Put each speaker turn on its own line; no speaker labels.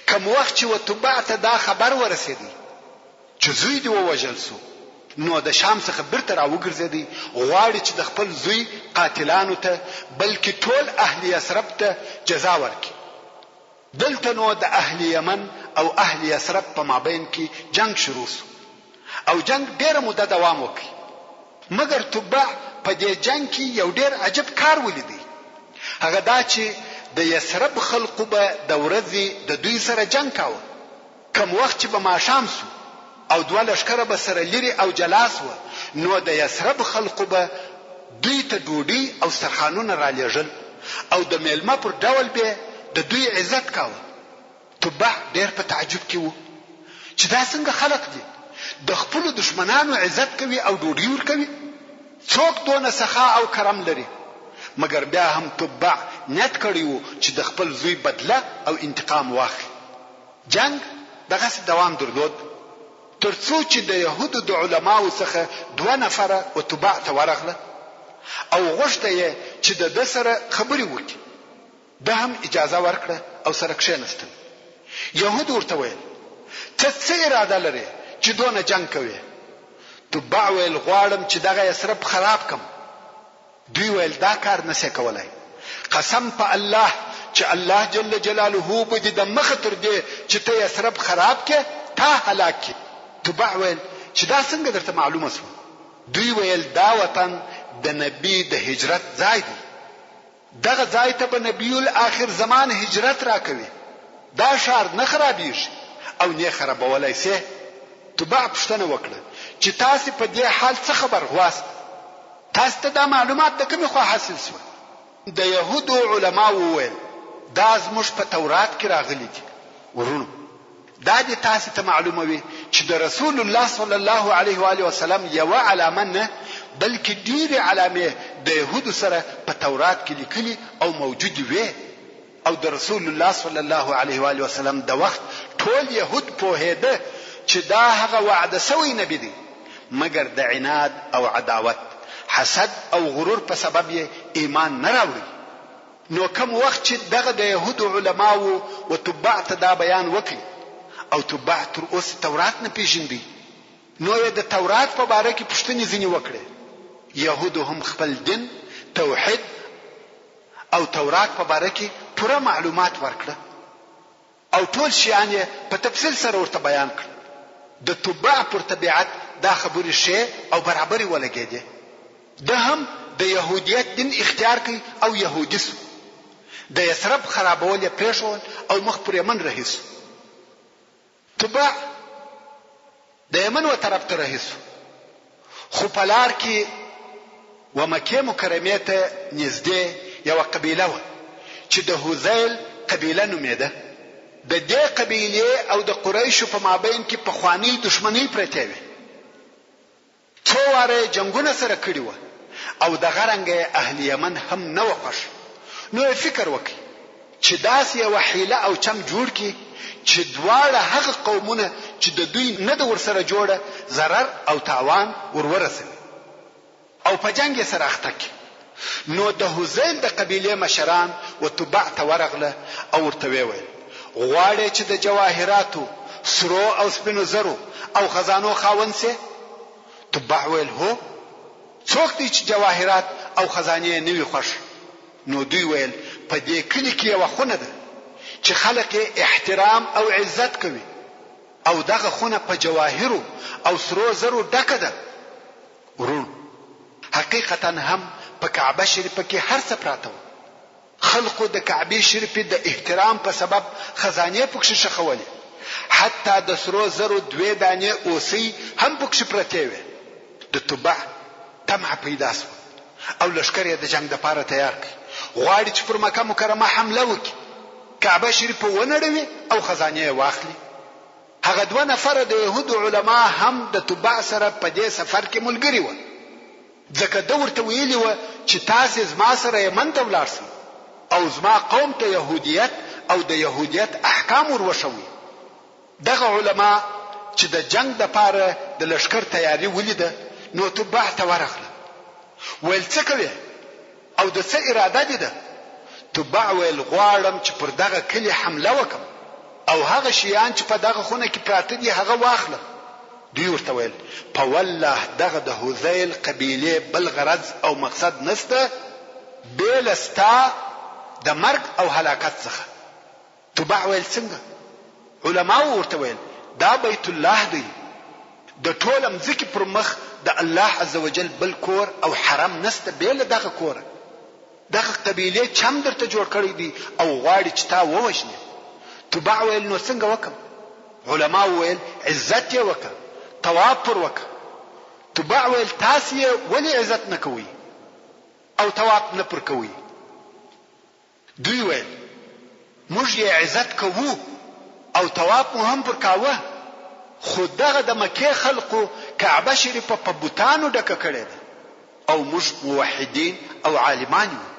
کوم وخت چې وتبع ته دا خبر ورسېدی چې زوی دی ووژل شو، نو د شام څخه بیرته راوګرځېدی، غواړي چې د خپل زوی قاتلانو ته بلکې ټول اهل یثرب ته جزا ورکړي. دلته نو د اهل یمن او اهل یثرب په مابین کې جنگ شروع شو او جنگ ډېره موده دوام وکړي. مګر تبع په دې جنگ کې یو ډېر عجب کار ولیدی. هغه دا چې د یثرب خلقو به د ورځې د دوی سره جنگ کاوه. کوم وخت چې به ماښام شو او دوه لښکره به سره لري او جلاس و، نو د یثرب خلقو به دوی ته ډوډۍ او سرخانونه را لېږل او د میلمه پر ډول به د دوی عزت کاوه. تبع ډېر په تعجب کې و چې دا څنګه خلق دي د خپل دشمنانو عزت کوي او ډوډۍ ورکوي، څوک دونه سخا او کرم لري. مګر بیا هم تبع نیت کړی و چې د خپل زوی بدله او انتقام واخلي. جنگ دغه دوام درلود ترڅو چې د يهودو د علماو څخه 2 نفره وتبع ته ورغله او غوښته یې چې د سره خبرې وکړي. ده هم اجازه ورکړه او سره کښېنستل. يهود ورته ویل ته څه اراده لرې چې دونه جنگ کوي؟ تبع ویل غواړم چې دغه یثرب خراب کم. دوی ویل دا کار نشي کولای، قسم په الله چې الله جل جلاله به د مخ تر دې چې ته یثرب خراب کې تا هلاک کې. تبع ویل چې دا څنګه درته معلومه شو؟ دوی ویل دا وطن د نبی د هجرت ځای دی، دغه ځای ته به نبی الاخر زمان هجرت راکوي، دا شهر نه خرابېږي او نه خرابولای شي. تبع پښتنه وکړه چې تاسو په دې حال څه خبر غواست؟ تاسو ته دا معلومات د کومه خوا حاصل شو؟ د يهودو علما وویل دا زموږ په تورات کې راغلي دي. ورونو دا دې تاسو ته معلومه وي چې د رسول الله صلی الله علیه و آله وسلم یو علامه نه بلکې ډېرې علامې د يهودو سره په تورات کې لیکلي او موجود وي، او د رسول الله صلی الله علیه و آله وسلم د وخت ټول يهود په هده چې دا هغه وعده سوی نبی دی، مګر د عناد او عداوت، حسد او غرور په سبب یې ایمان نه راوړي. نو کوم وخت چې دغه د يهودو علماو او تبع ته دا بیان وکړي او تبع تر اوسه تورات نه پیژندي، نو یې د تورات په باره کې پوښتنې ځینې وکړې. يهودو هم خپل دین، توحید او تورات په باره کې پوره معلومات ورکړه او ټول شیان یې په تفصیل سره ورته بیان کړ. د تبع پر طبيعت دا خبرې شی او برابرې ولګېدې. ده هم د يهودیت دین اختیار کړي او يهودي سو. د یثرب خرابول یې پرېښول او مخ پر یمن رهي سو. تبع د یمن و طرف ته رهي سو، خو په لار کې و مکه مکرمه ته نږدې یو قبیله و چې د هوزیل قبیله نومېده. د دې قبیله او د قریشو په مابین کې پخوانی دښمنۍ پرته وي. څو واره جنگونه سره کړی و او د غرنګ اهل یمن هم نه وخښ. نو فکر وکړي چې داس یو حیله او چم جوړ کړي چې دواړه هغه قومونه چې د دوی نه د ورسره جوړه zarar او تاوان ورورسوي او په جنگ سره اخته کړي. نو د هوزیل د قبیله مشران او تبع ته ورغله او ورته ویل غواړي چې د جواهراتو، سرو او سپینو زرو او خزانو خاوند سي؟ تبع ویل هو، څوک دي چې جواهرات او خزانه نه وي خوښ؟ نو دوی ویل په دې کلی کې یو خونه ده چې خلک احترام او عزت کوي او دغه خونه په جواهرو او سرو زرو ډکه ده. ورون حقیقتا هم په کعبه شریفه کې هر څه پراته و. خلقو د کعبه شریفه د احترام په سبب خزانه پکښ شخولې، حتی د سرو زرو 2 دانې اوسي هم پکښ پرته وي. د تبع طمع پیدا شو او لشکره د جنگ لپاره تیار کړ. غواړي چې پر مکه مکرمه حمله وکړي، کعبه شریفه ونړوي او خزانه واخلي. هغه 2 نفر د يهودو علما هم د تبع سره په دې سفر کې ملګري و، ځکه دا ورته ویلي و چې تاسو زما سره یمن ته ولاړ شئ او زما قوم ته يهودیت او د يهودیت احکام وروښوي. دغه علما چې د جنگ لپاره د لشکر تیاری ولیده، نو تبع ته ورغله. ویل څه کوي او د څه اراده دي ده؟ تبع ویل غواړم چې پر دغه کلی حمله وکم او هغه شیان چې په دغه خونه کې پراته دي هغه واخله. دوی ورته ویل په والله دغه د هذیل قبیله بل غرض او مقصد نسته بیل ستا د مرګ او هلاکت څخه. تبع ویل څنګه؟ علما ورته ویل دا بیت الله دی، د ټول مځکې پر مخ د الله عزوجل بل کور او حرم نسته بیل دغه کور. دغه قبیله چم درته جوړ کړی دی او غواړي چې تا ووژني. تبع ویل نو څنګه وکم؟ علما ویل عزت یې وکړه، طواف پر وکړه. تبع ویل تاسو یې ولې عزت نه کوئ او طواف نه پر کوئ؟ دوی ویل موږ یې عزت کوو او طواف مو هم پر کاوه، خو دغه د مکې خلقو کعبه شریفه په بوتانو ډکه کړې ده او موږ موحدین او عالمان یو.